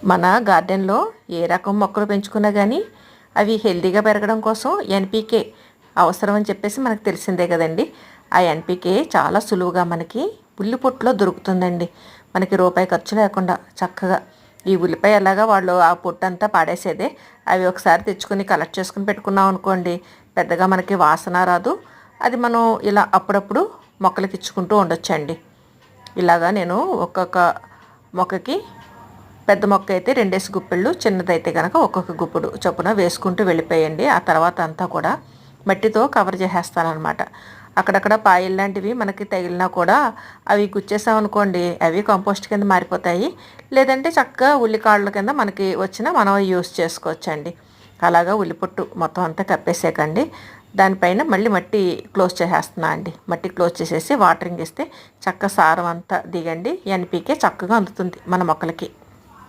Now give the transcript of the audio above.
మన గార్డెన్లో ఏ రకం మొక్కలు పెంచుకున్నా కానీ అవి హెల్తీగా పెరగడం కోసం ఎన్పీకే అవసరం అని చెప్పేసి మనకు తెలిసిందే కదండి. ఆ ఎన్పీకే చాలా సులువుగా మనకి ఉల్లిపొట్టులో దొరుకుతుందండి. మనకి రూపాయి ఖర్చు లేకుండా చక్కగా ఈ ఉల్లిపాయ ఎలాగా వాళ్ళు ఆ పొట్టు అంతా పాడేసేదే, అవి ఒకసారి తెచ్చుకొని కలెక్ట్ చేసుకుని పెట్టుకున్నాం అనుకోండి, పెద్దగా మనకి వాసన రాదు. అది మనం ఇలా అప్పుడప్పుడు మొక్కలకి ఇచ్చుకుంటూ ఉండొచ్చండి. ఇలాగా నేను ఒక్కొక్క మొక్కకి పెద్ద మొక్క అయితే 2 గుప్పెళ్ళు, చిన్నదైతే కనుక ఒక్కొక్క గుప్పుడు చొప్పున వేసుకుంటూ వెళ్ళిపోయండి. ఆ తర్వాత అంతా కూడా మట్టితో కవర్ చేసేస్తానమాట. అక్కడక్కడ పాయలు లాంటివి మనకి తగిలినా కూడా అవి గుచ్చేసామనుకోండి, అవి కంపోస్ట్ కింద మారిపోతాయి. లేదంటే చక్కగా ఉల్లికాళ్ళ కింద మనకి వచ్చినా మనం యూస్ చేసుకోవచ్చండి. అలాగా ఉల్లిపొట్టు మొత్తం అంతా కప్పేసేకండి. దానిపైన మళ్ళీ మట్టి క్లోజ్ చేసేస్తున్నా అండి. మట్టి క్లోజ్ చేసేసి వాటరింగ్ ఇస్తే చక్క సారం అంతా దిగండి, ఎన్పీకే చక్కగా అందుతుంది మన మొక్కలకి.